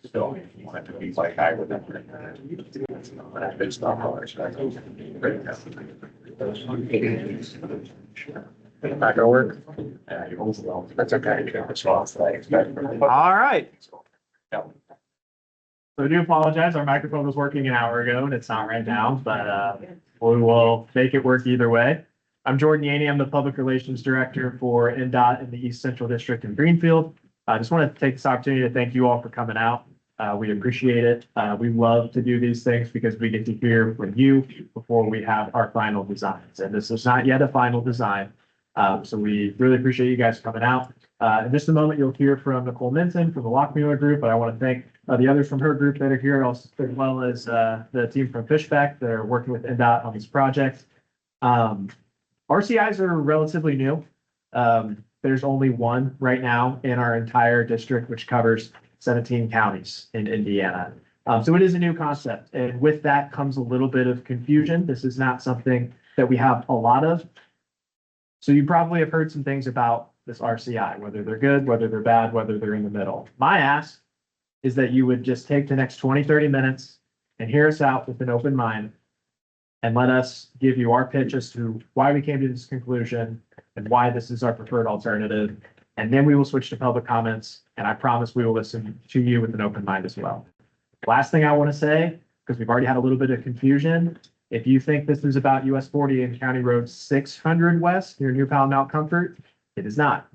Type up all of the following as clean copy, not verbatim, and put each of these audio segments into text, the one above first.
So you want it to be like I would never. It's not hard. Not gonna work. That's okay. That's what I expect. All right. Yeah. So I do apologize. Our microphone was working an hour ago and it's not right now, but we will make it work either way. I'm Jordan Yaney. I'm the Public Relations Director for NDOT in the East Central District in Greenfield. I just want to take this opportunity to thank you all for coming out. We appreciate it. We love to do these things because we get to hear from you before we have our final designs. And this is not yet a final design. So we really appreciate you guys coming out. In just a moment, you'll hear from Nicole Minton from the Lockmuir Group, but I want to thank the others from her group that are here, as well as the team from Fishback that are working with NDOT on this project. RCIs are relatively new. There's only one right now in our entire district, which covers 17 counties in Indiana. So it is a new concept. And with that comes a little bit of confusion. This is not something that we have a lot of. So you probably have heard some things about this RCI, whether they're good, whether they're bad, whether they're in the middle. My ask is that you would just take the next 20, 30 minutes and hear us out with an open mind and let us give you our pitch as to why we came to this conclusion and why this is our preferred alternative. And then we will switch to public comments. And I promise we will listen to you with an open mind as well. Last thing I want to say, because we've already had a little bit of confusion, if you think this is about US 40 and County Road 600 West near New Palm Mount Comfort, it is not.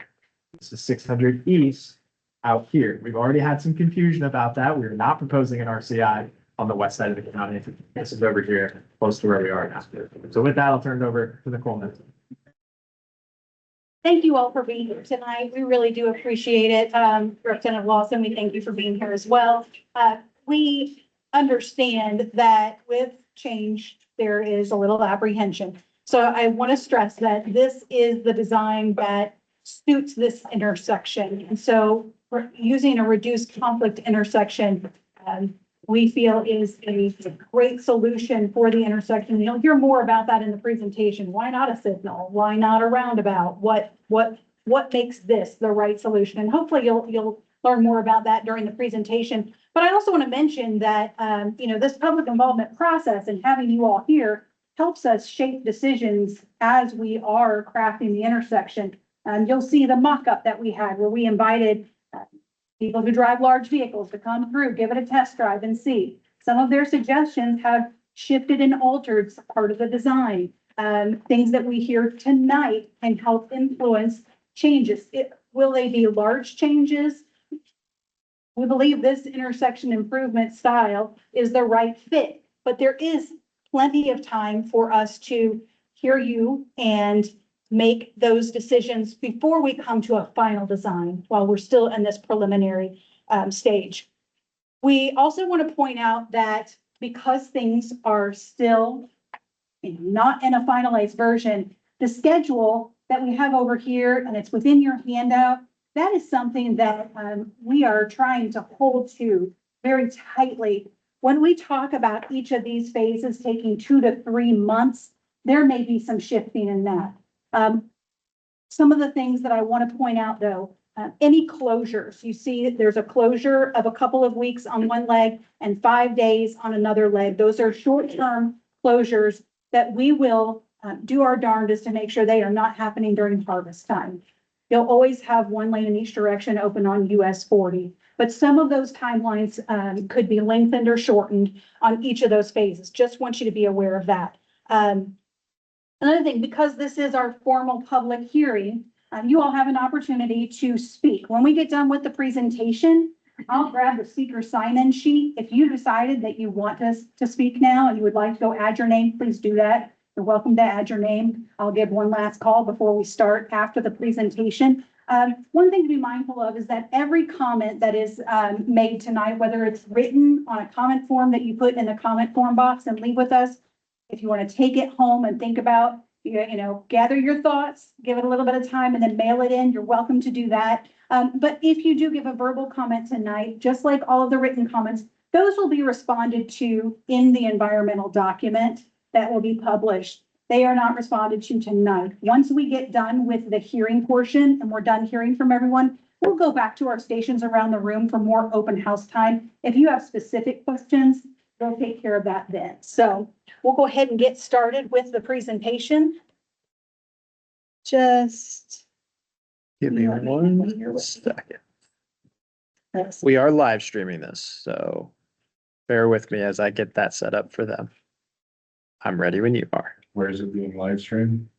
This is 600 East out here. We've already had some confusion about that. We are not proposing an RCI on the west side of the county. This is over here, close to where we are now. So with that, I'll turn it over to Nicole Minton. Thank you all for being here tonight. We really do appreciate it. Representative Lawson, we thank you for being here as well. We understand that with change, there is a little apprehension. So I want to stress that this is the design that suits this intersection. And so we're using a reduced conflict intersection, we feel is a great solution for the intersection. You'll hear more about that in the presentation. Why not a signal? Why not a roundabout? What makes this the right solution? And hopefully you'll learn more about that during the presentation. But I also want to mention that, this public involvement process and having you all here helps us shape decisions as we are crafting the intersection. You'll see the mock-up that we had where we invited people who drive large vehicles to come through, give it a test drive and see. Some of their suggestions have shifted and altered part of the design. Things that we hear tonight can help influence changes. Will they be large changes? We believe this intersection improvement style is the right fit, but there is plenty of time for us to hear you and make those decisions before we come to a final design while we're still in this preliminary stage. We also want to point out that because things are still not in a finalized version, the schedule that we have over here, and it's within your handout, that is something that we are trying to hold to very tightly. When we talk about each of these phases taking 2 to 3 months, there may be some shifting in that. Some of the things that I want to point out though, any closures, you see there's a closure of a couple of weeks on one leg and 5 days on another leg. Those are short-term closures that we will do our darndest to make sure they are not happening during harvest time. You'll always have one lane in each direction open on US 40, but some of those timelines could be lengthened or shortened on each of those phases. Just want you to be aware of that. Another thing, because this is our formal public hearing, you all have an opportunity to speak. When we get done with the presentation, I'll grab the speaker sign-in sheet. If you decided that you want us to speak now and you would like to go add your name, please do that. You're welcome to add your name. I'll give one last call before we start after the presentation. One thing to be mindful of is that every comment that is made tonight, whether it's written on a comment form that you put in the comment form box and leave with us, if you want to take it home and think about, gather your thoughts, give it a little bit of time and then mail it in, you're welcome to do that. But if you do give a verbal comment tonight, just like all of the written comments, those will be responded to in the environmental document that will be published. They are not responded to tonight. Once we get done with the hearing portion and we're done hearing from everyone, We'll go back to our stations around the room for more open house time. If you have specific questions, we'll take care of that then. So we'll go ahead and get started with the presentation. Just. Give me one second. We are live streaming this, so bear with me as I get that set up for them. I'm ready when you are. Where is it being live streamed?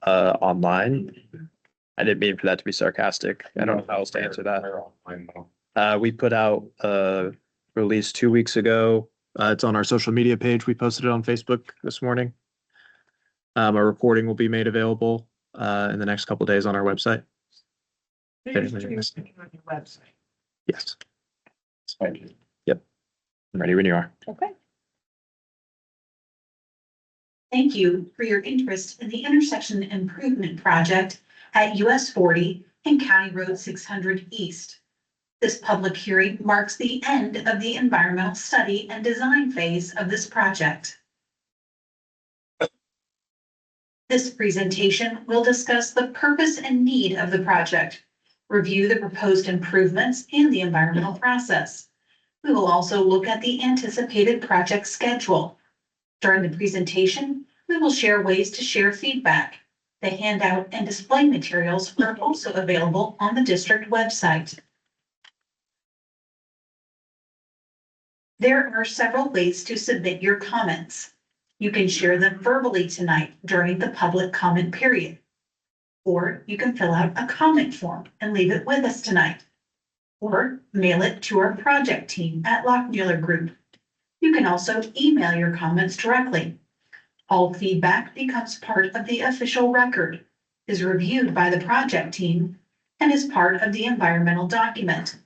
Online. I didn't mean for that to be sarcastic. I don't know how else to answer that. We put out a release 2 weeks ago. It's on our social media page. We posted it on Facebook this morning. A recording will be made available in the next couple of days on our website. Website. Yes. Yep. I'm ready when you are. Okay. Thank you for your interest in the intersection improvement project at US 40 and County Road 600 East. This public hearing marks the end of the environmental study and design phase of this project. This presentation will discuss the purpose and need of the project, review the proposed improvements and the environmental process. We will also look at the anticipated project schedule. During the presentation, we will share ways to share feedback. The handout and display materials are also available on the district website. There are several ways to submit your comments. You can share them verbally tonight during the public comment period. Or you can fill out a comment form and leave it with us tonight. Or mail it to our project team at Lockmuller Group. You can also email your comments directly. All feedback becomes part of the official record, is reviewed by the project team, and is part of the environmental document.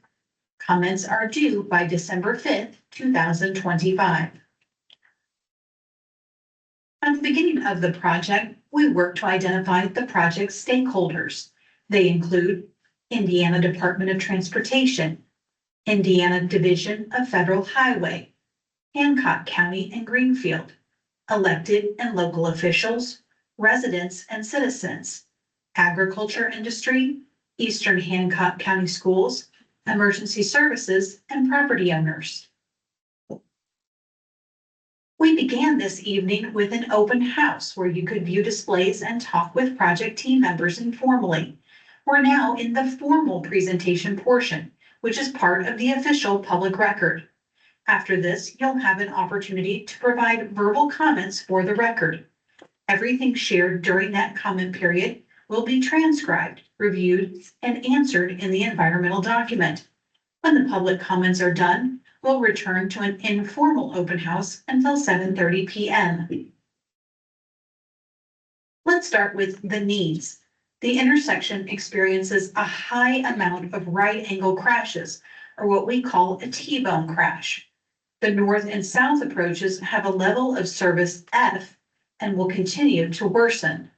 Comments are due by December 5th, 2025. At the beginning of the project, we worked to identify the project's stakeholders. They include Indiana Department of Transportation, Indiana Division of Federal Highway, Hancock County and Greenfield, elected and local officials, residents and citizens, agriculture industry, Eastern Hancock County Schools, emergency services, and property owners. We began this evening with an open house where you could view displays and talk with project team members informally. We're now in the formal presentation portion, which is part of the official public record. After this, you'll have an opportunity to provide verbal comments for the record. Everything shared during that comment period will be transcribed, reviewed, and answered in the environmental document. When the public comments are done, we'll return to an informal open house until 7:30 p.m. Let's start with the needs. The intersection experiences a high amount of right angle crashes, or what we call a T-bone crash. The north and south approaches have a level of service F and will continue to worsen.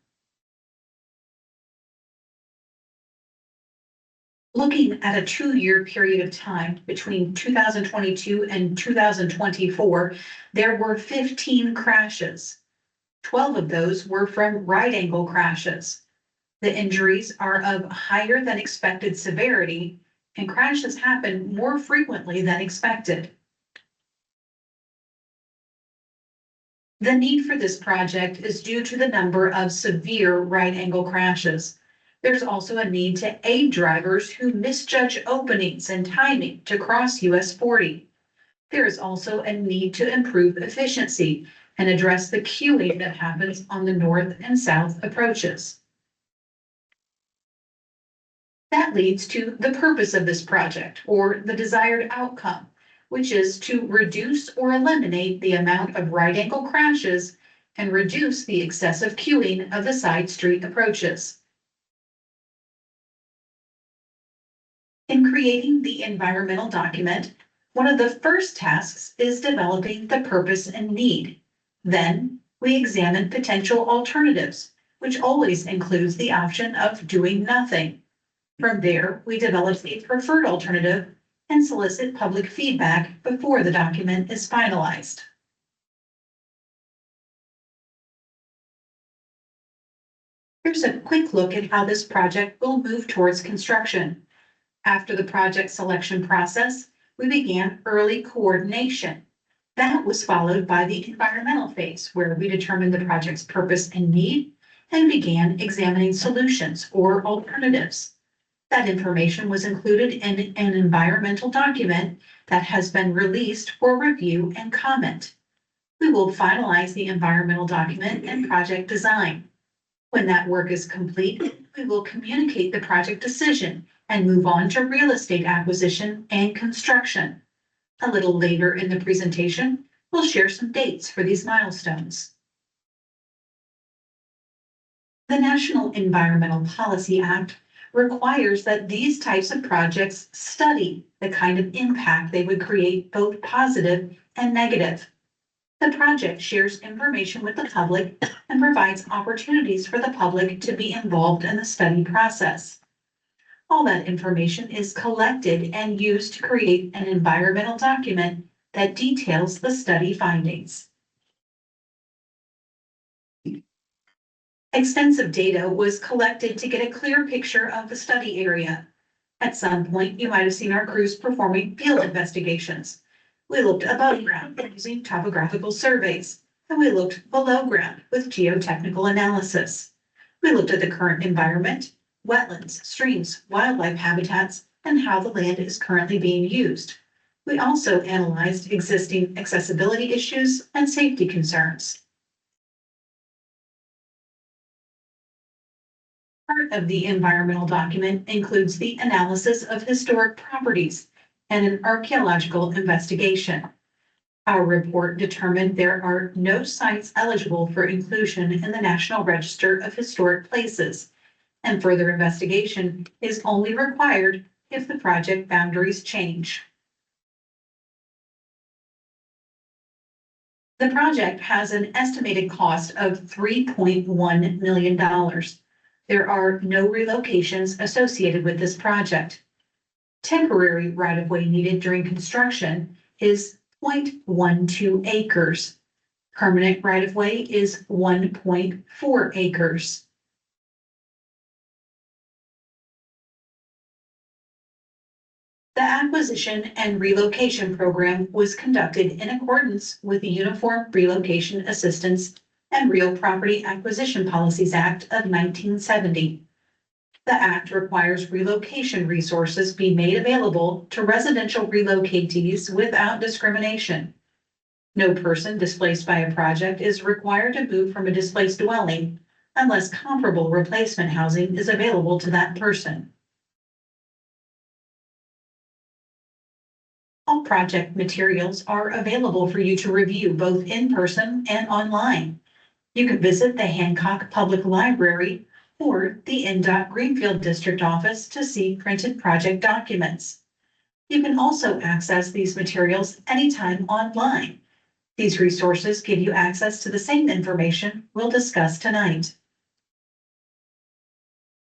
Looking at a 2-year period of time between 2022 and 2024, there were 15 crashes. 12 of those were from right angle crashes. The injuries are of higher than expected severity, and crashes happen more frequently than expected. The need for this project is due to the number of severe right angle crashes. There's also a need to aid drivers who misjudge openings and timing to cross US 40. There is also a need to improve efficiency and address the queuing that happens on the north and south approaches. That leads to the purpose of this project, or the desired outcome, which is to reduce or eliminate the amount of right angle crashes and reduce the excessive queuing of the side street approaches. In creating the environmental document, one of the first tasks is developing the purpose and need. Then we examine potential alternatives, which always includes the option of doing nothing. From there, we develop a preferred alternative and solicit public feedback before the document is finalized. Here's a quick look at how this project will move towards construction. After the project selection process, we began early coordination. That was followed by the environmental phase, where we determined the project's purpose and need and began examining solutions or alternatives. That information was included in an environmental document that has been released for review and comment. We will finalize the environmental document and project design. When that work is complete, we will communicate the project decision and move on to real estate acquisition and construction. A little later in the presentation, we'll share some dates for these milestones. The National Environmental Policy Act requires that these types of projects study the kind of impact they would create, both positive and negative. The project shares information with the public and provides opportunities for the public to be involved in the study process. All that information is collected and used to create an environmental document that details the study findings. Extensive data was collected to get a clear picture of the study area. At some point, you might have seen our crews performing field investigations. We looked above ground using topographical surveys, and we looked below ground with geotechnical analysis. We looked at the current environment, wetlands, streams, wildlife habitats, and how the land is currently being used. We also analyzed existing accessibility issues and safety concerns. Part of the environmental document includes the analysis of historic properties and an archaeological investigation. Our report determined there are no sites eligible for inclusion in the National Register of Historic Places, and further investigation is only required if the project boundaries change. The project has an estimated cost of $3.1 million. There are no relocations associated with this project. Temporary right-of-way needed during construction is 0.12 acres. Permanent right-of-way is 1.4 acres. The acquisition and relocation program was conducted in accordance with the Uniform Relocation Assistance and Real Property Acquisition Policies Act of 1970. The act requires relocation resources be made available to residential relocatees without discrimination. No person displaced by a project is required to move from a displaced dwelling unless comparable replacement housing is available to that person. All project materials are available for you to review both in person and online. You can visit the Hancock Public Library or the NDOT Greenfield District Office to see printed project documents. You can also access these materials anytime online. These resources give you access to the same information we'll discuss tonight.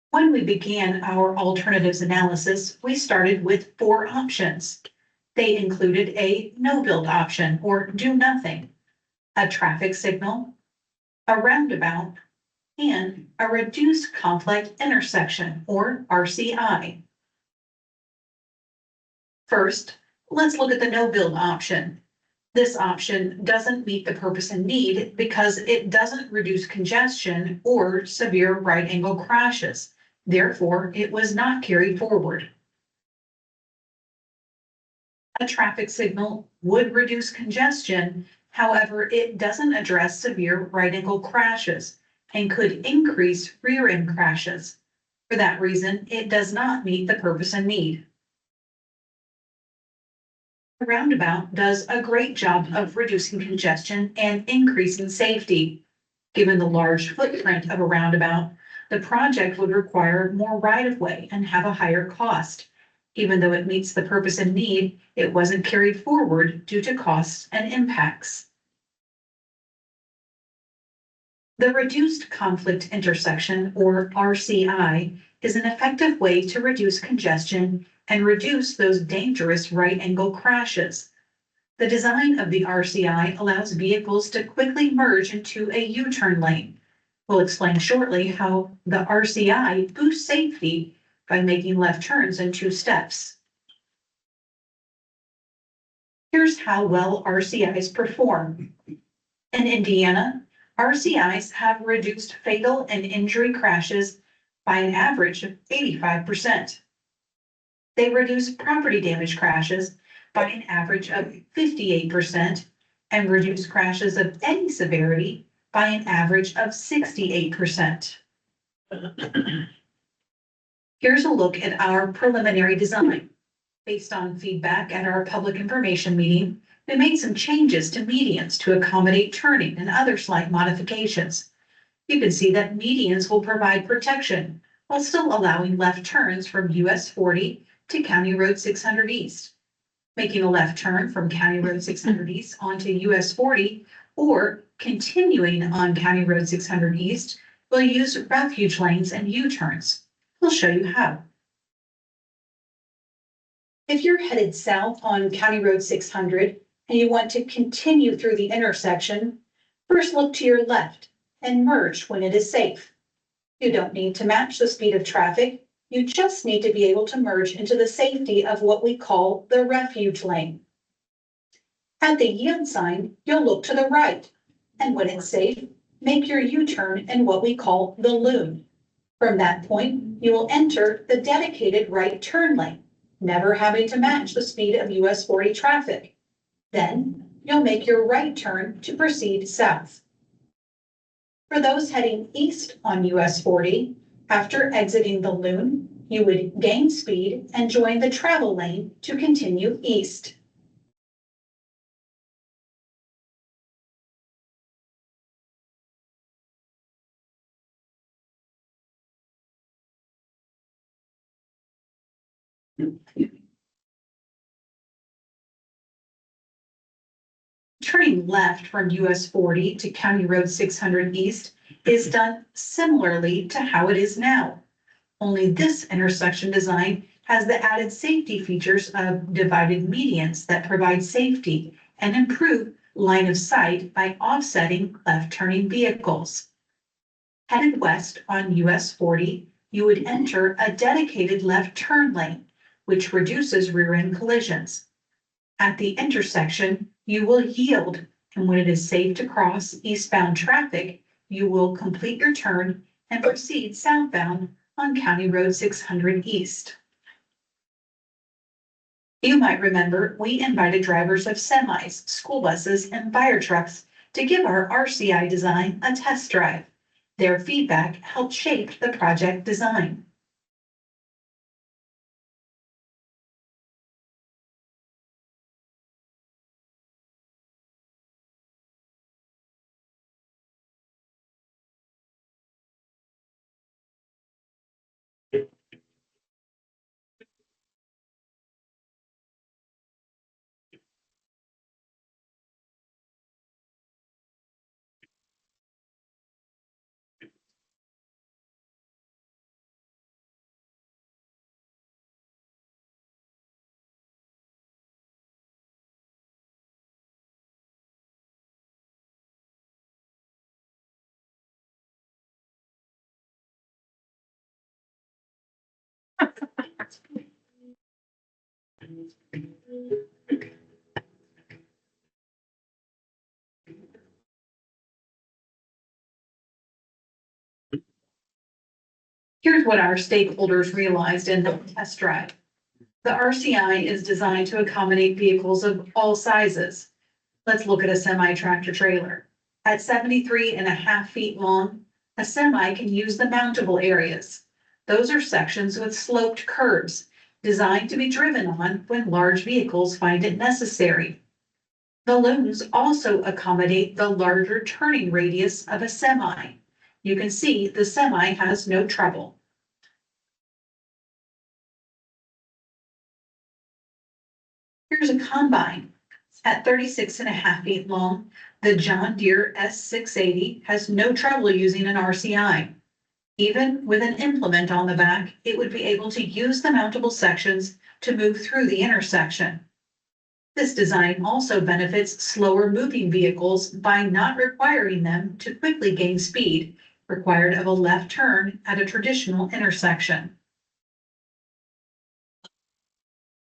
When we began our alternatives analysis, we started with 4 options. They included a no-build option or do nothing, a traffic signal, a roundabout, and a reduced conflict intersection or RCI. First, let's look at the no-build option. This option doesn't meet the purpose and need because it doesn't reduce congestion or severe right-angle crashes. Therefore, it was not carried forward. A traffic signal would reduce congestion. However, it doesn't address severe right-angle crashes and could increase rear-end crashes. For that reason, it does not meet the purpose and need. The roundabout does a great job of reducing congestion and increasing safety. Given the large footprint of a roundabout, the project would require more right-of-way and have a higher cost. Even though it meets the purpose and need, it wasn't carried forward due to costs and impacts. The reduced conflict intersection, or RCI, is an effective way to reduce congestion and reduce those dangerous right-angle crashes. The design of the RCI allows vehicles to quickly merge into a U-turn lane. We'll explain shortly how the RCI boosts safety by making left turns in 2 steps. Here's how well RCIs perform. In Indiana, RCIs have reduced fatal and injury crashes by an average of 85%. They reduce property damage crashes by an average of 58% and reduce crashes of any severity by an average of 68%. Here's a look at our preliminary design. Based on feedback at our public information meeting, we made some changes to medians to accommodate turning and other slight modifications. You can see that medians will provide protection while still allowing left turns from US 40 to County Road 600 East. Making a left turn from County Road 600 East onto US 40 or continuing on County Road 600 East will use refuge lanes and U-turns. We'll show you how. If you're headed south on County Road 600 and you want to continue through the intersection, first look to your left and merge when it is safe. You don't need to match the speed of traffic. You just need to be able to merge into the safety of what we call the refuge lane. At the yield sign, you'll look to the right, and when it's safe, make your U-turn in what we call the loon. From that point, you will enter the dedicated right turn lane, never having to match the speed of US 40 traffic. Then you'll make your right turn to proceed south. For those heading east on US 40, after exiting the loon, you would gain speed and join the travel lane to continue east. Turning left from US 40 to County Road 600 East is done similarly to how it is now. Only this intersection design has the added safety features of divided medians that provide safety and improve line of sight by offsetting left turning vehicles. Headed west on US 40, you would enter a dedicated left turn lane, which reduces rear end collisions. At the intersection, you will yield, and when it is safe to cross eastbound traffic, you will complete your turn and proceed southbound on County Road 600 East. You might remember we invited drivers of semis, school buses, and fire trucks to give our RCI design a test drive. Their feedback helped shape the project design. Here's what our stakeholders realized in the test drive. The RCI is designed to accommodate vehicles of all sizes. Let's look at a semi-tractor trailer. At 73.5 feet long, a semi can use the mountable areas. Those are sections with sloped curbs designed to be driven on when large vehicles find it necessary. The loons also accommodate the larger turning radius of a semi. You can see the semi has no trouble. Here's a combine. At 36.5 feet long, the John Deere S680 has no trouble using an RCI. Even with an implement on the back, it would be able to use the mountable sections to move through the intersection. This design also benefits slower moving vehicles by not requiring them to quickly gain speed required of a left turn at a traditional intersection.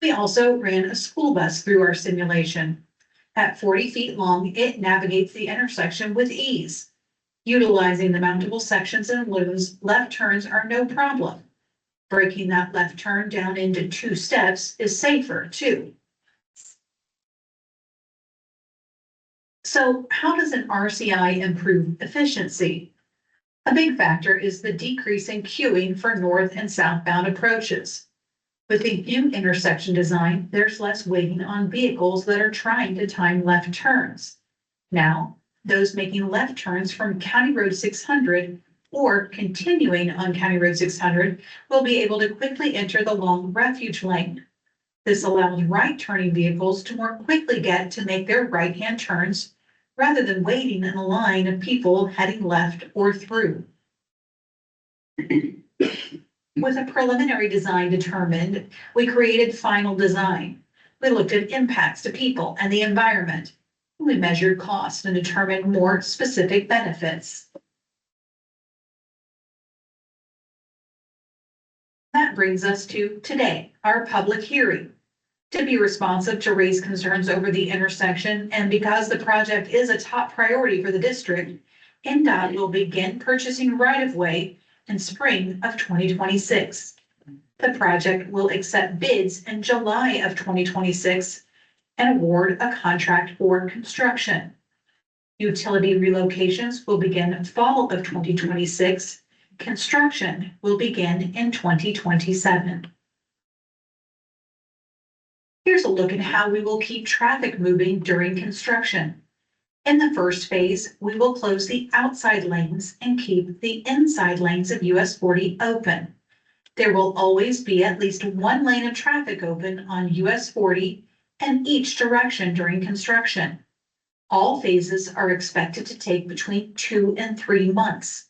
We also ran a school bus through our simulation. At 40 feet long, it navigates the intersection with ease. Utilizing the mountable sections and looms, left turns are no problem. Breaking that left turn down into 2 steps is safer too. So how does an RCI improve efficiency? A big factor is the decrease in queuing for north and southbound approaches. With the new intersection design, there's less waiting on vehicles that are trying to time left turns. Now, those making left turns from County Road 600 or continuing on County Road 600 will be able to quickly enter the long refuge lane. This allows right turning vehicles to more quickly get to make their right-hand turns rather than waiting in a line of people heading left or through. With a preliminary design determined, we created final design. We looked at impacts to people and the environment. We measured costs and determined more specific benefits. That brings us to today, our public hearing. To be responsive to raise concerns over the intersection, and because the project is a top priority for the district, NDOT will begin purchasing right-of-way in spring of 2026. The project will accept bids in July of 2026 and award a contract for construction. Utility relocations will begin fall of 2026. Construction will begin in 2027. Here's a look at how we will keep traffic moving during construction. In the first phase, we will close the outside lanes and keep the inside lanes of US 40 open. There will always be at least one lane of traffic open on US 40 in each direction during construction. All phases are expected to take between 2 and 3 months.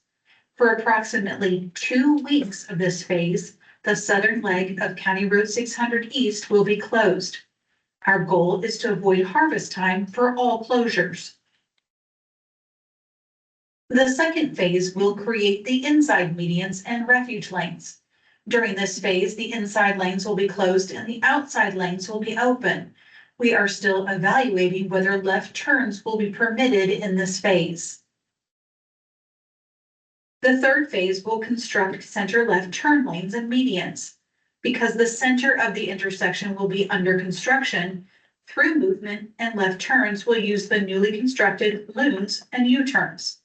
For approximately 2 weeks of this phase, the southern leg of County Road 600 East will be closed. Our goal is to avoid harvest time for all closures. The second phase will create the inside medians and refuge lanes. During this phase, the inside lanes will be closed and the outside lanes will be open. We are still evaluating whether left turns will be permitted in this phase. The third phase will construct center left turn lanes and medians. Because the center of the intersection will be under construction, through movement and left turns will use the newly constructed looms and U-turns.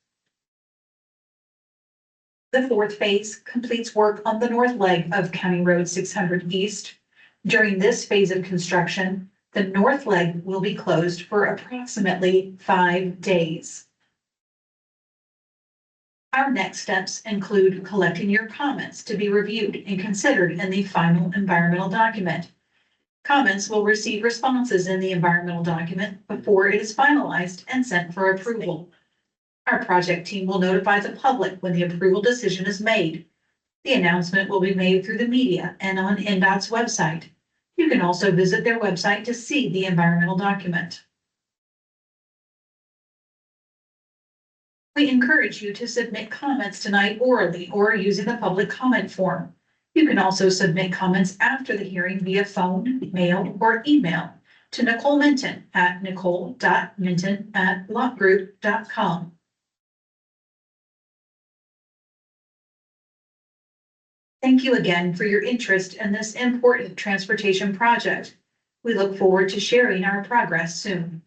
The fourth phase completes work on the north leg of County Road 600 East. During this phase of construction, the north leg will be closed for approximately 5 days. Our next steps include collecting your comments to be reviewed and considered in the final environmental document. Comments will receive responses in the environmental document before it is finalized and sent for approval. Our project team will notify the public when the approval decision is made. The announcement will be made through the media and on NDOT's website. You can also visit their website to see the environmental document. We encourage you to submit comments tonight orally or using the public comment form. You can also submit comments after the hearing via phone, mail, or email to Nicole Minton at nicole.minton@lotgroup.com. Thank you again for your interest in this important transportation project. We look forward to sharing our progress soon.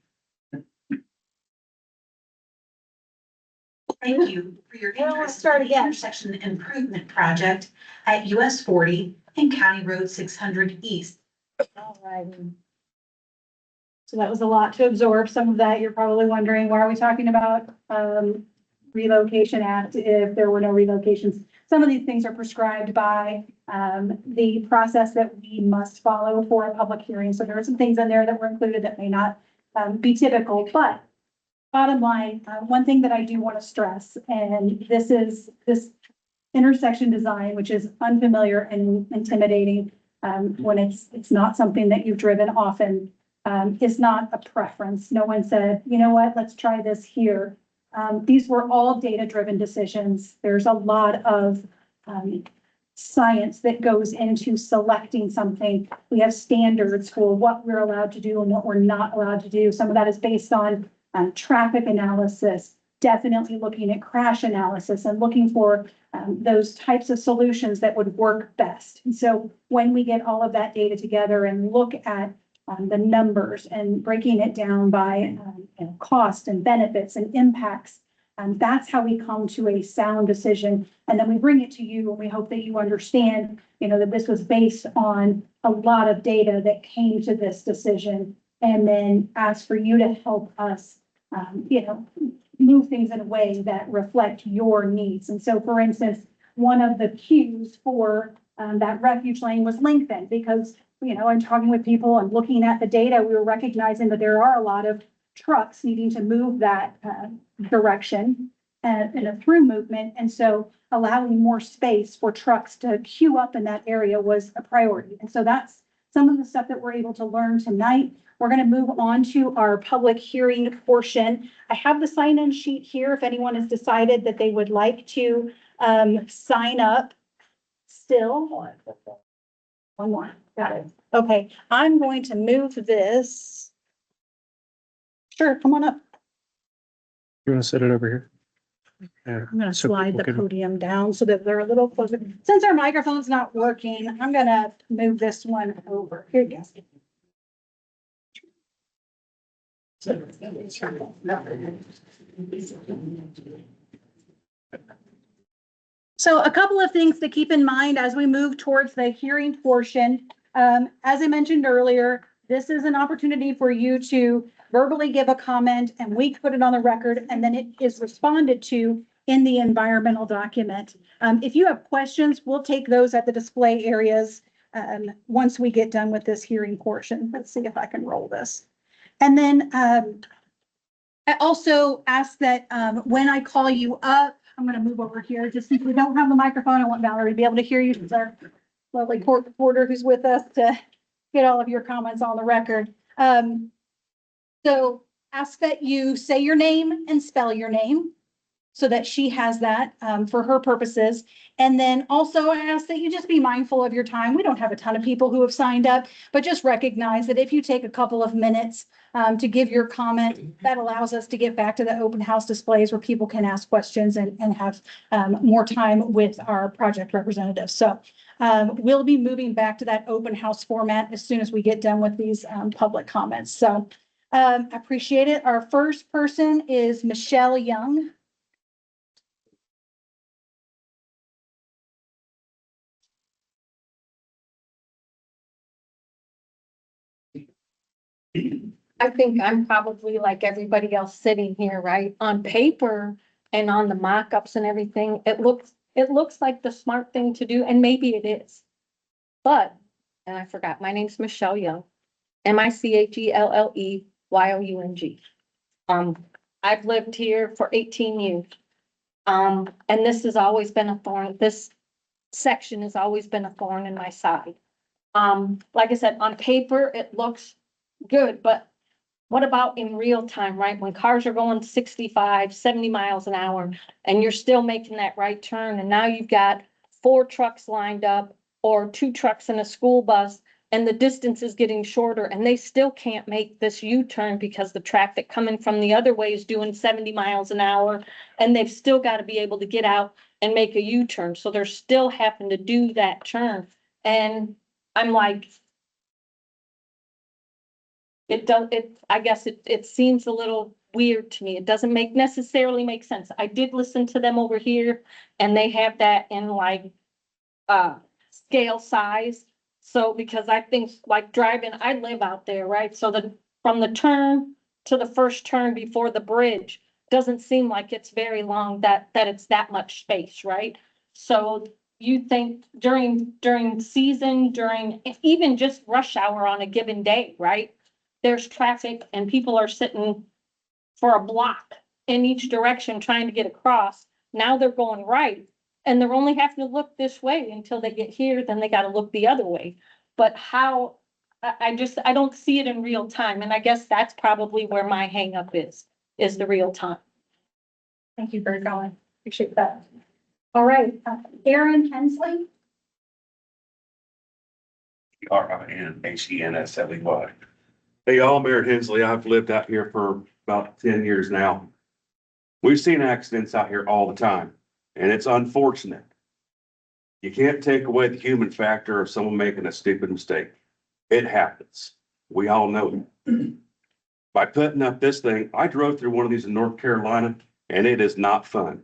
Thank you for your interest in the intersection improvement project at US 40 and County Road 600 East. All right. So that was a lot to absorb. Some of that you're probably wondering, why are we talking about relocation act if there were no relocations? Some of these things are prescribed by the process that we must follow for a public hearing. So there are some things in there that were included that may not be typical, but bottom line, one thing that I do want to stress, and this intersection design, which is unfamiliar and intimidating when it's not something that you've driven often, is not a preference. No one said, you know what, let's try this here. These were all data-driven decisions. There's a lot of science that goes into selecting something. We have standards for what we're allowed to do and what we're not allowed to do. Some of that is based on traffic analysis, definitely looking at crash analysis and looking for those types of solutions that would work best. And so when we get all of that data together and look at the numbers and breaking it down by cost and benefits and impacts, that's how we come to a sound decision. And then we bring it to you and we hope that you understand, that this was based on a lot of data that came to this decision. And then ask for you to help us, move things in a way that reflect your needs. And so, for instance, one of the cues for that refuge lane was lengthened because, I'm talking with people and looking at the data, we were recognizing that there are a lot of trucks needing to move that direction in a through movement. And so allowing more space for trucks to queue up in that area was a priority. And so that's some of the stuff that we're able to learn tonight. We're going to move on to our public hearing portion. I have the sign-in sheet here if anyone has decided that they would like to sign up still. One more. Got it. Okay, I'm going to move this. Sure, come on up. You want to set it over here? Yeah. I'm gonna So slide the people can- podium down so that they're a little closer. Since our microphone's not working, I'm gonna move this one over. Here you go. So a couple of things to keep in mind as we move towards the hearing portion. As I mentioned earlier, this is an opportunity for you to verbally give a comment and we put it on the record and then it is responded to in the environmental document. If you have questions, we'll take those at the display areas once we get done with this hearing portion. Let's see if I can roll this. And then I also ask that when I call you up, I'm going to move over here. Just since we don't have the microphone, I want Valerie to be able to hear you. She's our lovely court reporter who's with us to get all of your comments on the record. So ask that you say your name and spell your name so that she has that for her purposes. And then also I ask that you just be mindful of your time. We don't have a ton of people who have signed up, but just recognize that if you take a couple of minutes to give your comment, that allows us to get back to the open house displays where people can ask questions and have more time with our project representatives. So we'll be moving back to that open house format as soon as we get done with these public comments. So I appreciate it. Our first person is Michelle Young. I think I'm probably like everybody else sitting here, right? On paper and on the mock-ups and everything, it looks like the smart thing to do, and maybe it is. But, and I forgot, my name's Michelle Young, MICHELLEYOUNG. I've lived here for 18 years. And this has always been a thorn, this section has always been a thorn in my side. Like I said, on paper, it looks good, but what about in real time, right? When cars are going 65, 70 miles an hour and you're still making that right turn and now you've got 4 trucks lined up or 2 trucks and a school bus and the distance is getting shorter and they still can't make this U-turn because the traffic coming from the other way is doing 70 miles an hour and they've still got to be able to get out and make a U-turn. So they're still having to do that turn. And I'm like, I guess it seems a little weird to me. It doesn't necessarily make sense. I did listen to them over here and they have that in like, scale size. So, because I think like driving, I live out there, right? So from the turn to the first turn before the bridge doesn't seem like it's very long that it's that much space, right? So you think during season, during even just rush hour on a given day, right? There's traffic and people are sitting for a block in each direction trying to get across. Now they're going right and they're only having to look this way until they get here, then they got to look the other way. But how, I don't see it in real time. And I guess that's probably where my hang up is the real time. Thank you for going. Appreciate that. All right, Aaron Hensley. RINACNSLEY. Hey, y'all, Mayor Hensley, I've lived out here for about 10 years now. We've seen accidents out here all the time, and it's unfortunate. You can't take away the human factor of someone making a stupid mistake. It happens. We all know it. By putting up this thing, I drove through one of these in North Carolina, and it is not fun.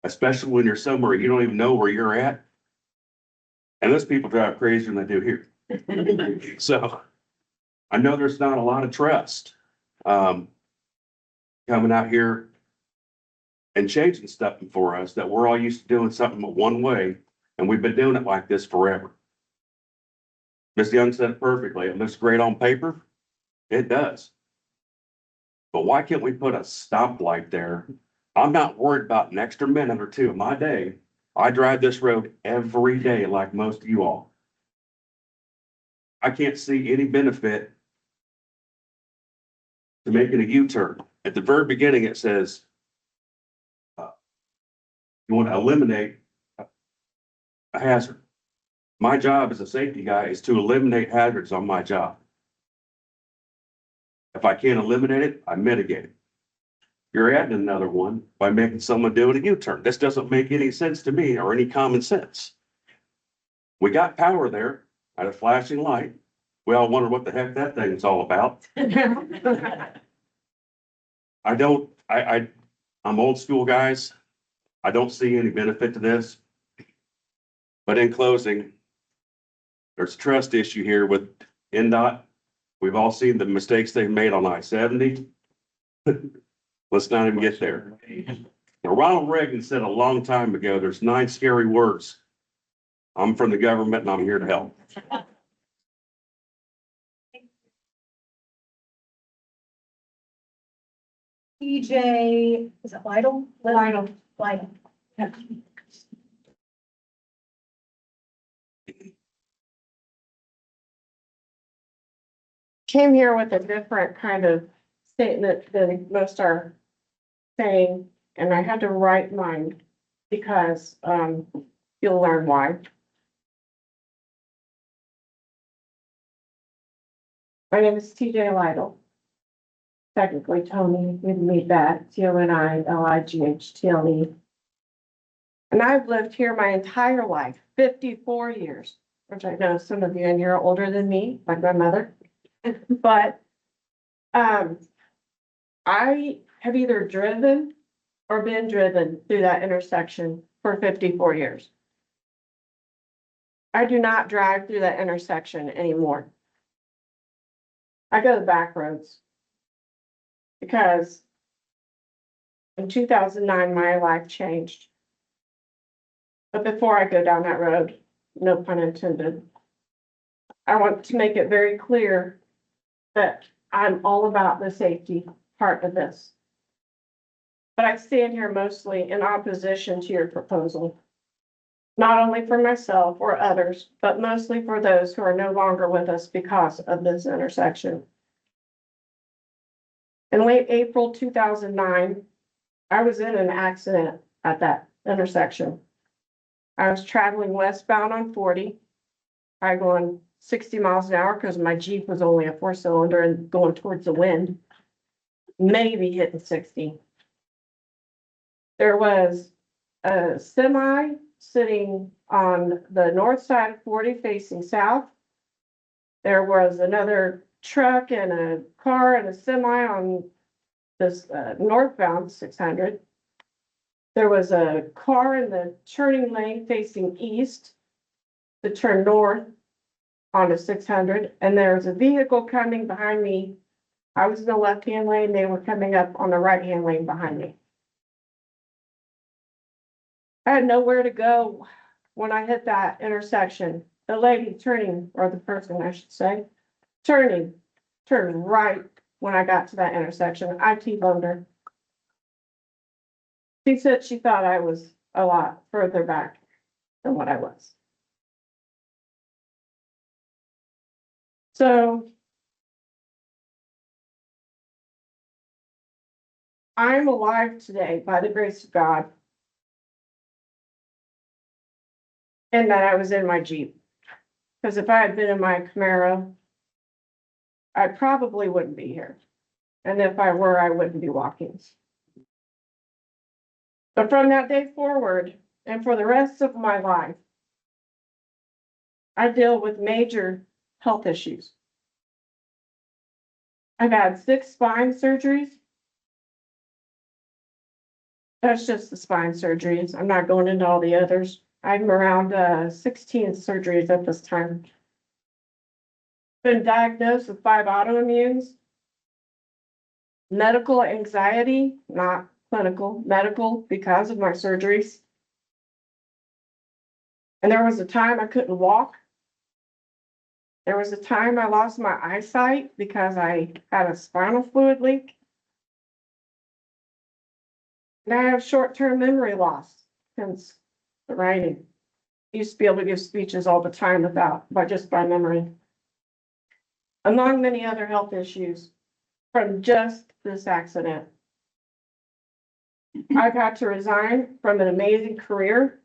Especially when you're somewhere you don't even know where you're at. And those people drive crazier than they do here. So I know there's not a lot of trust coming out here and changing stuff for us, that we're all used to doing something one way, and we've been doing it like this forever. Ms. Young said it perfectly. It looks great on paper. It does. But why can't we put a stoplight there? I'm not worried about an extra minute or two of my day. I drive this road every day like most of you all. I can't see any benefit to making a U-turn. At the very beginning, it says, you want to eliminate a hazard. My job as a safety guy is to eliminate hazards on my job. If I can't eliminate it, I mitigate it. You're adding another one by making someone do a U-turn. This doesn't make any sense to me, or any common sense. We got power there at a flashing light. We all wonder what the heck that thing is all about. I'm old school, guys. I don't see any benefit to this. But in closing, there's a trust issue here with NDOT. We've all seen the mistakes they've made on I-70. Let's not even get there. Now, Ronald Reagan said a long time ago, there's 9 scary words. I'm from the government and I'm here to help. TJ, is it Lytle? Lytle. Lytle. Yeah. Came here with a different kind of statement than most are saying, and I had to write mine because you'll learn why. My name is TJ Lytle. Technically Tony, we meet that, TONI-LIGHTLE. And I've lived here my entire life, 54 years, which I know some of you in here are older than me, like my mother. But I have either driven or been driven through that intersection for 54 years. I do not drive through that intersection anymore. I go the back roads because in 2009, my life changed. But before I go down that road, no pun intended, I want to make it very clear that I'm all about the safety part of this. But I stand here mostly in opposition to your proposal, not only for myself or others, but mostly for those who are no longer with us because of this intersection. In late April 2009, I was in an accident at that intersection. I was traveling westbound on 40. I going 60 miles an hour because my Jeep was only a 4-cylinder and going towards the wind, maybe hitting 60. There was a semi sitting on the north side of 40 facing south. There was another truck and a car and a semi on this northbound 600. There was a car in the turning lane facing east to turn north on a 600, and there was a vehicle coming behind me. I was in the left-hand lane, they were coming up on the right-hand lane behind me. I had nowhere to go when I hit that intersection. The lady turning, or the person I should say, turned right when I got to that intersection. I T-boned her. She said she thought I was a lot further back than what I was. So I'm alive today by the grace of God. And that I was in my Jeep. Because if I had been in my Camaro, I probably wouldn't be here. And if I were, I wouldn't be walking. But from that day forward, and for the rest of my life, I deal with major health issues. I've had 6 spine surgeries. That's just the spine surgeries. I'm not going into all the others. I'm around 16 surgeries at this time. Been diagnosed with 5 autoimmunes. Medical anxiety, not clinical, medical because of my surgeries. And there was a time I couldn't walk. There was a time I lost my eyesight because I had a spinal fluid leak. And I have short-term memory loss since the writing. I used to be able to give speeches all the time just by memory. Among many other health issues from just this accident. I've had to resign from an amazing career.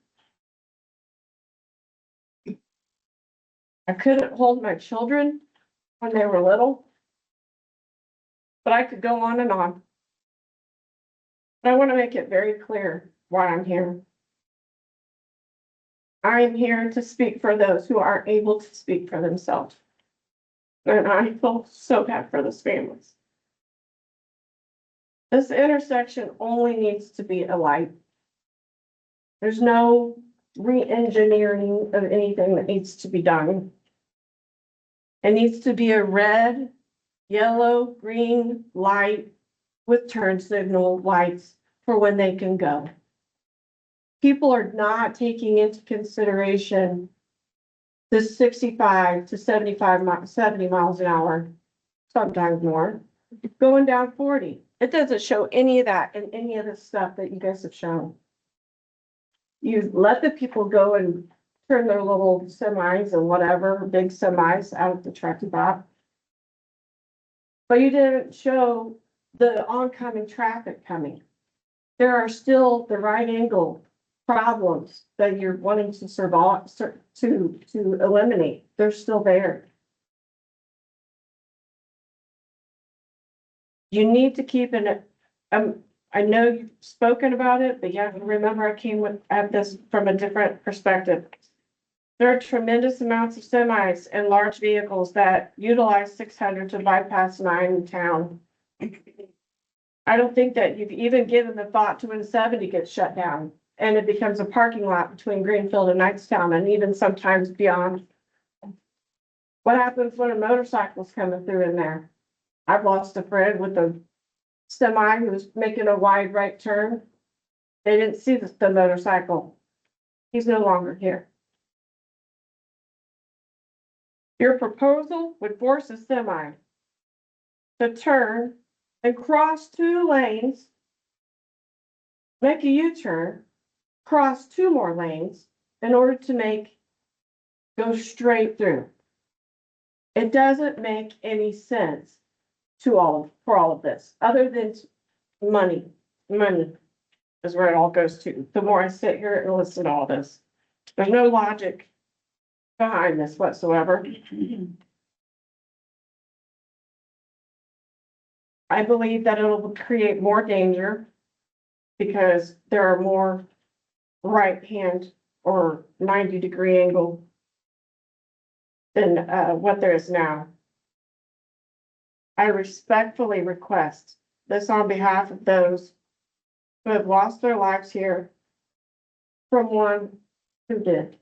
I couldn't hold my children when they were little. But I could go on and on. But I want to make it very clear why I'm here. I am here to speak for those who aren't able to speak for themselves. And I feel so bad for those families. This intersection only needs to be a light. There's no re-engineering of anything that needs to be done. It needs to be a red, yellow, green light with turn signal lights for when they can go. People are not taking into consideration the 65 to 70 miles an hour, sometimes more, going down 40. It doesn't show any of that in any of the stuff that you guys have shown. You let the people go and turn their little semis and whatever, big semis out of the traffic stop. But you didn't show the oncoming traffic coming. There are still the right angle problems that you're wanting to survive, to eliminate. They're still there. You need to keep an, I know you've spoken about it, but you have to remember I came at this from a different perspective. There are tremendous amounts of semis and large vehicles that utilize 600 to bypass 9 in town. I don't think that you've even given the thought to when 70 gets shut down and it becomes a parking lot between Greenfield and Knightstown and even sometimes beyond. What happens when a motorcycle's coming through in there? I've lost a friend with a semi who was making a wide right turn. They didn't see the motorcycle. He's no longer here. Your proposal would force a semi to turn and cross 2 lanes, make a U-turn, cross 2 more lanes in order to go straight through. It doesn't make any sense for all of this, other than money. Money is where it all goes to. The more I sit here and listen to all this, there's no logic behind this whatsoever. I believe that it'll create more danger because there are more right hand or 90-degree angle than what there is now. I respectfully request this on behalf of those who have lost their lives here from one who did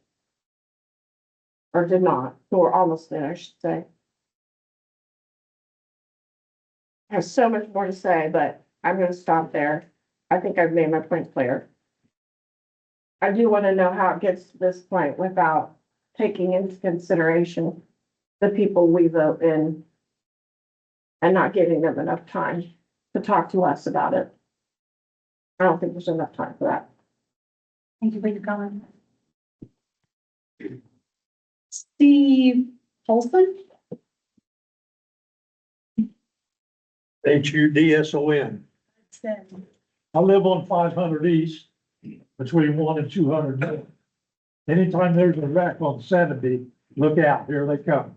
or did not, who were almost there, I should say. I have so much more to say, but I'm going to stop there. I think I've made my point clear. I do want to know how it gets to this point without taking into consideration the people we vote in and not giving them enough time to talk to us about it. I don't think there's enough time for that. Thank you for your comment. Steve Olson? HUDSON. I live on 500 East, between 1 and 200 north. Anytime there's a wreck on 70, look out, here they come.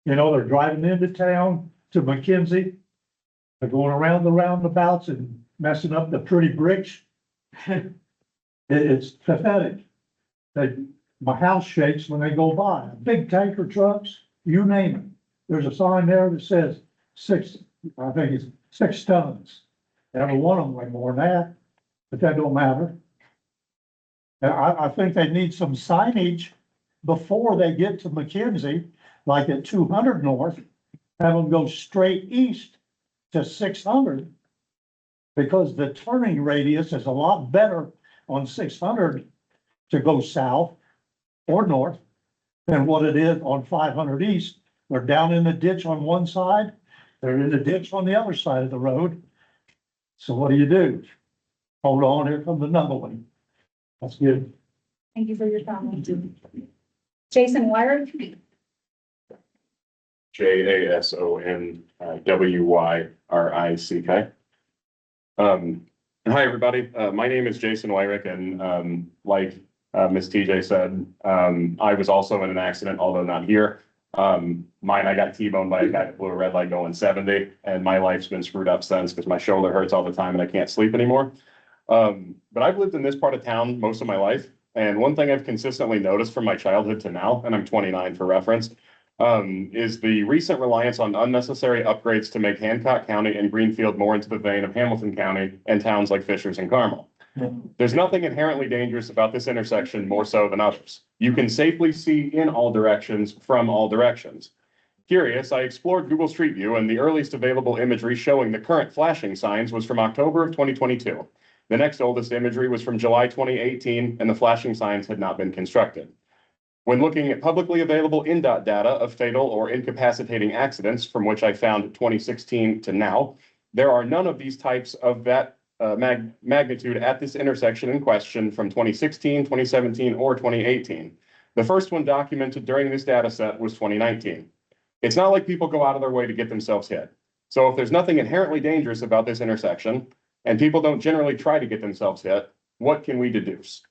You know, they're driving into town to McKenzie. They're going around the roundabouts and messing up the pretty bricks. It's pathetic. My house shakes when they go by. Big tanker trucks, you name it. There's a sign there that says I think it's 6 tons. Every one of them weigh more than that, but that don't matter. And I think they need some signage before they get to McKenzie, like at 200 north, have them go straight east to 600. Because the turning radius is a lot better on 600 to go south or north than what it is on 500 east. They're down in the ditch on one side, they're in the ditch on the other side of the road. So what do? Hold on, here comes another one. That's good. Thank you for your comment. Jason Wire? JASONWYRICK. Hi, everybody. My name is Jason Wyrick, and like Ms. TJ said, I was also in an accident, although not here. I got T-boned by a guy that blew a red light going 70, and my life's been screwed up since because my shoulder hurts all the time and I can't sleep anymore. But I've lived in this part of town most of my life, and one thing I've consistently noticed from my childhood to now, and I'm 29 for reference, is the recent reliance on unnecessary upgrades to make Hancock County and Greenfield more into the vein of Hamilton County and towns like Fishers and Carmel. There's nothing inherently dangerous about this intersection more so than others. You can safely see in all directions from all directions. Curious, I explored Google Street View, and the earliest available imagery showing the current flashing signs was from October of 2022. The next oldest imagery was from July 2018, and the flashing signs had not been constructed. When looking at publicly available INDOT data of fatal or incapacitating accidents, from which I found 2016 to now, there are none of these types of that magnitude at this intersection in question from 2016, 2017, or 2018. The first one documented during this data set was 2019. It's not like people go out of their way to get themselves hit. So if there's nothing inherently dangerous about this intersection, and people don't generally try to get themselves hit, what can we deduce?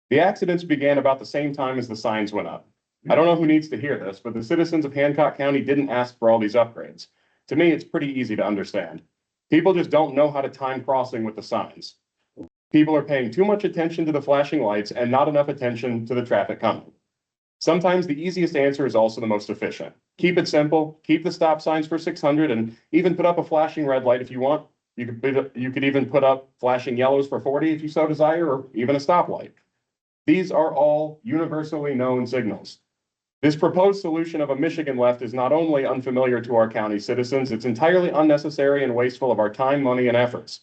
The accidents began about the same time as the signs went up. I don't know who needs to hear this, but the citizens of Hancock County didn't ask for all these upgrades. To me, it's pretty easy to understand. People just don't know how to time crossing with the signs. People are paying too much attention to the flashing lights and not enough attention to the traffic coming. Sometimes the easiest answer is also the most efficient. Keep it simple, keep the stop signs for 600, and even put up a flashing red light if you want. You could even put up flashing yellows for 40 if you so desire, or even a stoplight. These are all universally known signals. This proposed solution of a Michigan left is not only unfamiliar to our county citizens, it's entirely unnecessary and wasteful of our time, money, and efforts.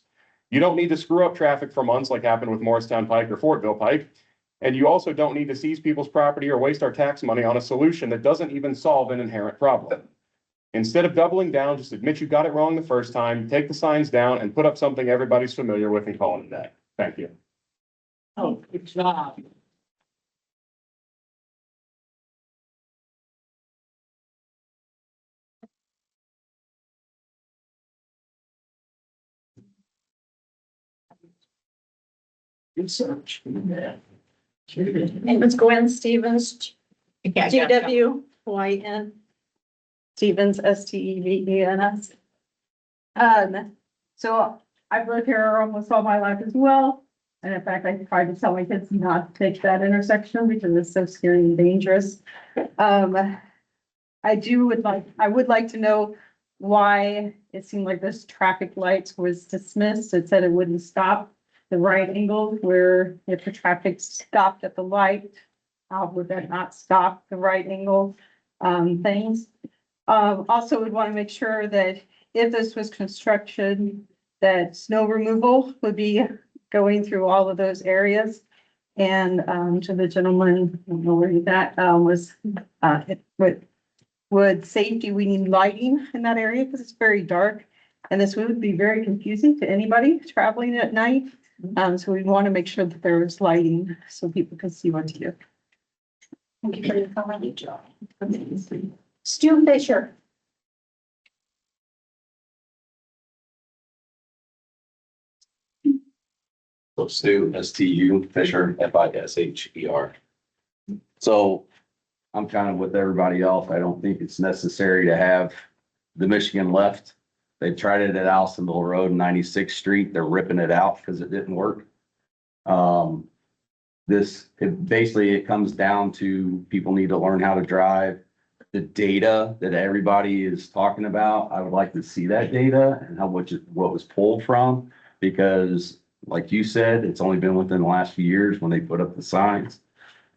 You don't need to screw up traffic for months like happened with Morristown Pike or Fortville Pike, and you also don't need to seize people's property or waste our tax money on a solution that doesn't even solve an inherent problem. Instead of doubling down, just admit you got it wrong the first time, take the signs down, and put up something everybody's familiar with and call it a day. Thank you. Oh, good job. Research. Name is Gwen Stevens, GWYN. Stevens, STEVENS. So I've lived here almost all my life as well. And in fact, I try to tell my kids not to take that intersection because it's so scary and dangerous. I would like to know why it seemed like this traffic lights was dismissed. It said it wouldn't stop the right angle where if the traffic stopped at the light, how would that not stop the right angle things? Also would want to make sure that if this was construction, that snow removal would be going through all of those areas. And to the gentleman, I don't know where that was, would safety, we need lighting in that area because it's very dark. And this would be very confusing to anybody traveling at night. So we want to make sure that there is lighting so people can see what to do. Thank you for your comment. Stu Fisher. So Stu, STU, Fisher, FISHER. So I'm kind of with everybody else. I don't think it's necessary to have the Michigan left. They tried it at Allisonville Road and 96th Street. They're ripping it out because it didn't work. Basically, it comes down to people need to learn how to drive. The data that everybody is talking about, I would like to see that data and what was pulled from, because like you said, it's only been within the last few years when they put up the signs.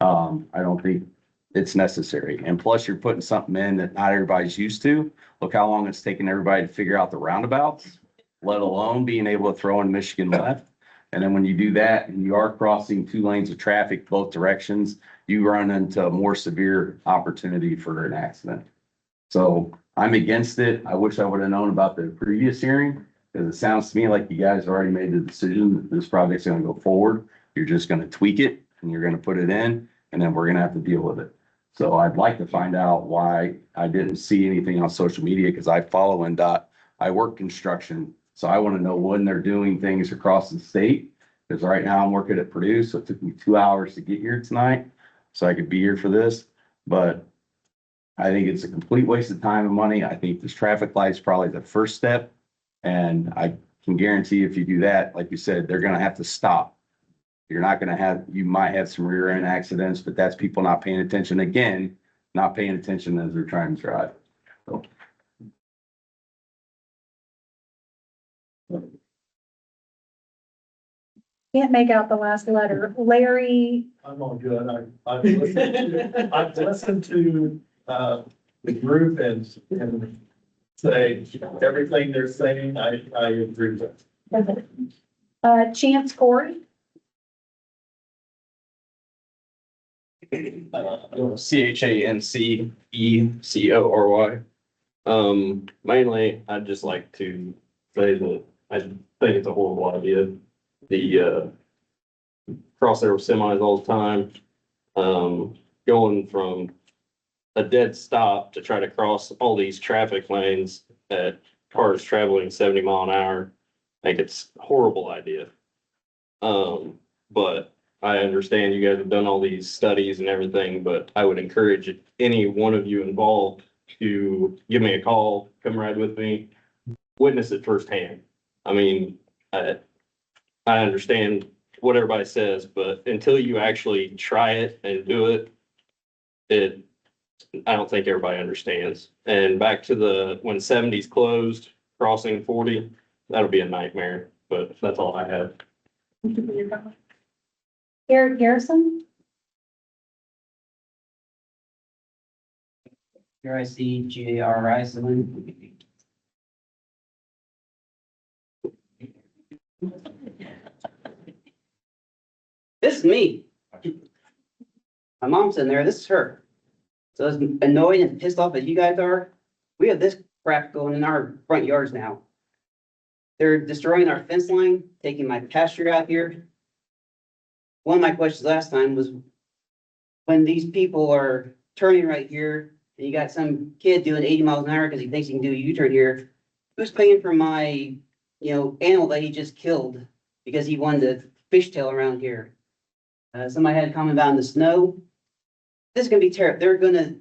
I don't think it's necessary. And plus you're putting something in that not everybody's used to. Look how long it's taken everybody to figure out the roundabouts, let alone being able to throw in Michigan left. And then when you do that and you are crossing 2 lanes of traffic both directions, you run into a more severe opportunity for an accident. So I'm against it. I wish I would have known about the previous hearing, because it sounds to me like you guys already made the decision that this project's gonna go forward. You're just gonna tweak it and you're gonna put it in, and then we're gonna have to deal with it. So I'd like to find out why I didn't see anything on social media, because I follow NDOT. I work construction, so I want to know when they're doing things across the state. Because right now I'm working at Purdue, so it took me 2 hours to get here tonight, so I could be here for this. But I think it's a complete waste of time and money. I think this traffic light is probably the first step. And I can guarantee if you do that, like you said, they're gonna have to stop. You're not gonna have, you might have some rear end accidents, but that's people not paying attention again, not paying attention as they're trying to drive. So. Can't make out the last letter. Larry, I'm all good. I've listened to, the group and say everything they're saying, I agree with. Chance Corey, CHANCECORY. Mainly, I'd just like to say that I think it's a horrible idea. The cross there with semis all the time, going from a dead stop to try to cross all these traffic lanes at cars traveling 70 mile an hour. I think it's a horrible idea. But I understand you guys have done all these studies and everything, but I would encourage any one of you involved to give me a call, come ride with me, witness it firsthand. I mean, I understand what everybody says, but until you actually try it and do it, I don't think everybody understands. And back to when 70's closed, crossing 40, that'll be a nightmare, but that's all I have. Eric Garrison, Here I see GARI, someone. This is me. My mom's in there, this is her. So as annoyed and pissed off as you guys are, we have this crap going in our front yards now. They're destroying our fence line, taking my pasture out here. One of my questions last time was, when these people are turning right here, and you got some kid doing 80 miles an hour because he thinks he can do a U-turn here, who's paying for my, animal that he just killed because he wanted to fishtail around here? Somebody had a comment about in the snow. This is gonna be terrible. They're gonna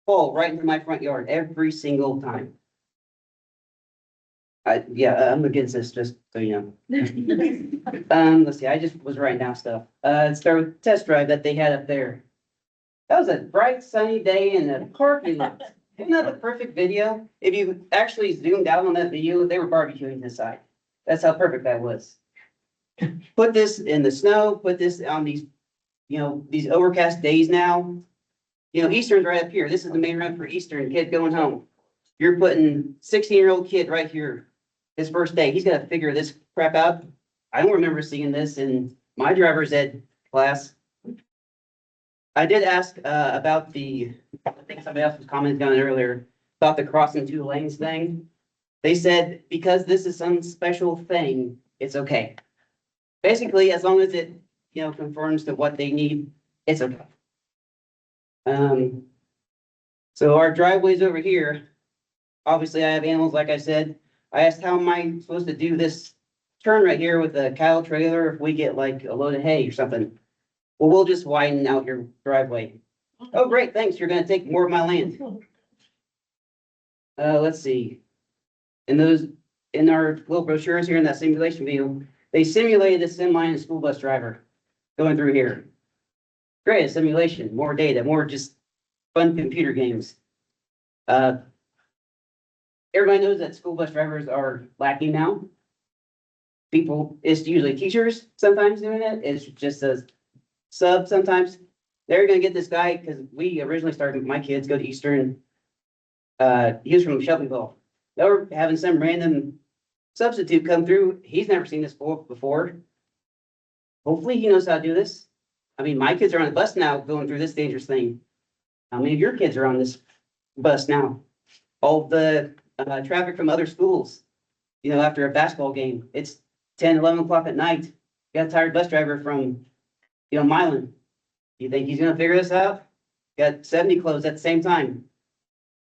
fall right into my front yard every single time. I'm against this, just so you know. Let's see, I just was writing down stuff. Start with test drive that they had up there. That was a bright sunny day in the parking lot. Isn't that the perfect video? If you actually zoomed out on that video, they were barbecuing inside. That's how perfect that was. Put this in the snow, put this on these, these overcast days now. Eastern's right up here. This is the main road for Eastern, kid going home. You're putting 16-year-old kid right here, his first day. He's got to figure this crap out. I don't remember seeing this in my driver's ed class. I did ask about I think somebody else was commenting on it earlier, about the crossing 2 lanes thing. They said, because this is some special thing, it's okay. Basically, as long as it, conforms to what they need, it's okay. So our driveways over here, obviously I have animals, like I said. I asked, how am I supposed to do this turn right here with a cattle trailer if we get like a load of hay or something? Well, we'll just widen out your driveway. Oh, great, thanks, you're gonna take more of my land. Let's see. In our little brochures here in that simulation video, they simulated a semi and a school bus driver going through here. Great, a simulation, more data, more just fun computer games. Everybody knows that school bus drivers are lacking now. It's usually teachers sometimes doing it. It's just a sub sometimes. They're gonna get this guy, because we originally started, my kids go to Eastern. He was from Shelbyville. They were having some random substitute come through. He's never seen this before. Hopefully he knows how to do this. I mean, my kids are on the bus now going through this dangerous thing. How many of your kids are on this bus now? All the traffic from other schools, after a basketball game, it's 10, 11 o'clock at night. You got a tired bus driver from, Milan. You think he's gonna figure this out? Got 70 closed at the same time.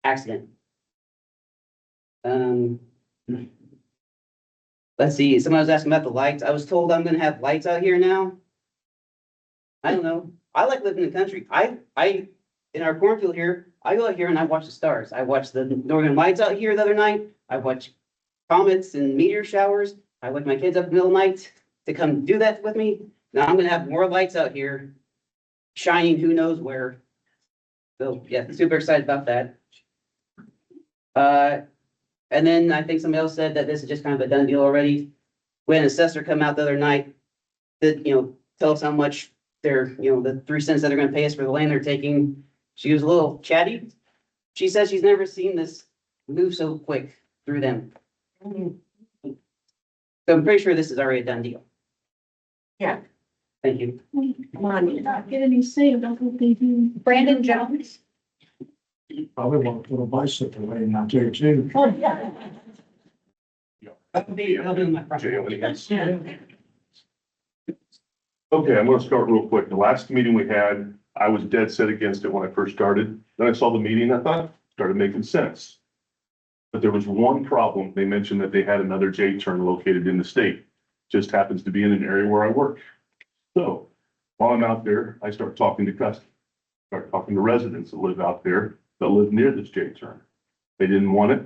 Accident. Let's see, somebody was asking about the lights. I was told I'm gonna have lights out here now. I don't know. I like living in the country. In our cornfield here, I go out here and I watch the stars. I watched the northern lights out here the other night. I watch comets and meteor showers. I wake my kids up in the middle of the night to come do that with me. Now I'm gonna have more lights out here shining who knows where. So yeah, super excited about that. And then I think somebody else said that this is just kind of a done deal already. When an assessor come out the other night, that, tell us how much they're, the 3 cents that they're gonna pay us for the land they're taking. She was a little chatty. She says she's never seen this move so quick through them. So I'm pretty sure this is already a done deal. Yeah. Thank you. Come on, you Not get any say about what they do. Brandon Jones. Probably want to put a bicycle lane out there too. Oh, yeah. I'll be in my front. Okay, I'm gonna start real quick. The last meeting we had, I was dead set against it when I first started. Then I saw the meeting, I thought, started making sense. But there was one problem. They mentioned that they had another J-turn located in the state. Just happens to be in an area where I work. So while I'm out there, I start talking to customers, start talking to residents that live out there, that live near this J-turn. They didn't want it.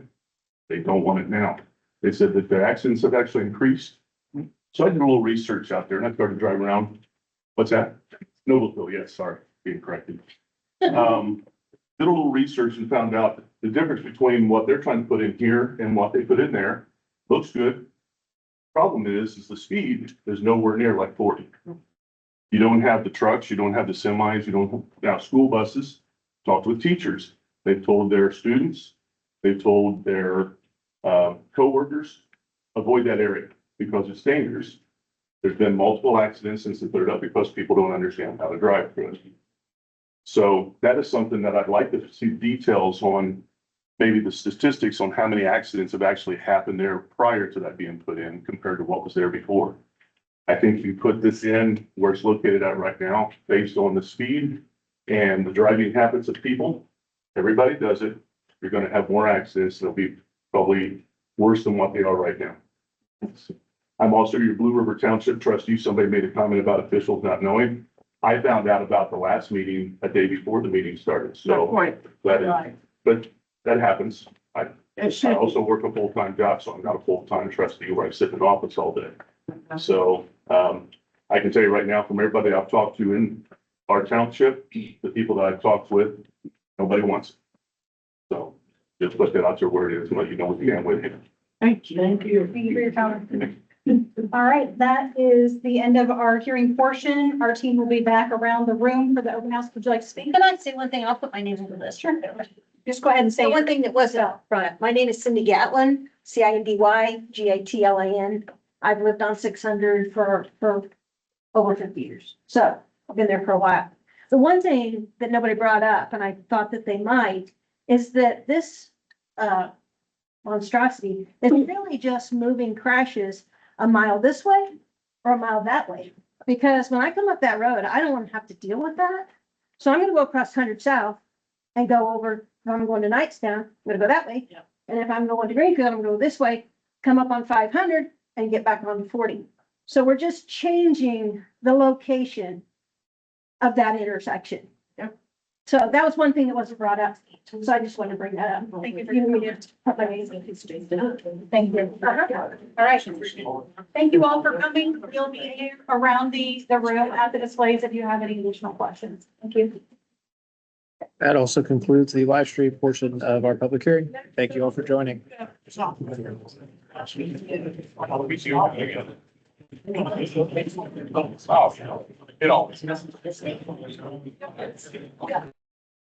They don't want it now. They said that the accidents have actually increased. So I did a little research out there and I started driving around. What's that? Noblesville, yes, sorry, being corrected. Did a little research and found out the difference between what they're trying to put in here and what they put in there. Looks good. Problem is the speed is nowhere near like 40. You don't have the trucks, you don't have the semis, you don't have school buses. Talked with teachers. They've told their students, they've told their coworkers, avoid that area because it's dangerous. There's been multiple accidents since they put it up because people don't understand how to drive through it. So that is something that I'd like to see details on, maybe the statistics on how many accidents have actually happened there prior to that being put in compared to what was there before. I think you put this in where it's located at right now, based on the speed and the driving habits of people. Everybody does it. You're gonna have more accidents. They'll be probably worse than what they are right now. I'm also your Blue River Township trustee. Somebody made a comment about officials not knowing. I found out about the last meeting a day before the meeting started, Good so point. but that happens. It I should, also work a full-time job, so I'm not a full-time trustee where I sit in an office all day. So, I can tell you right now, from everybody I've talked to in our township, the people that I've talked with, nobody wants it. So just put that out there where it is, and let you know what you can with it. thank you. Thank you for your comment. All right, that is the end of our hearing portion. Our team will be back around the room for the open house. Would you like to speak? Can I say one thing? I'll put my name on the list. Sure. Just go ahead and say. The one thing that wasn't up front, my name is Cindy Gatlin, CINDY, I've lived on 600 for over 50 years. So I've been there for a while. The one thing that nobody brought up, and I thought that they might, is that this monstrosity is really just moving crashes a mile this way or a mile that way. Because when I come up that road, I don't want to have to deal with that. So I'm gonna go across 100 South and go over, if I'm going to Knightstown, I'm gonna go that way. Yeah. And if I'm going to Greenfield, I'm gonna go this way, come up on 500 and get back on 40. So we're just changing the location of that intersection. Yeah. So that was one thing that wasn't brought up. So I just wanted to bring that up. Thank you for You your need to put my name in his street. Thank you. All right. Thank you all for coming. You'll be here around the room at the displays if you have any additional questions. Thank you. That also concludes the live stream portion of our public hearing. Thank you all for joining. It always.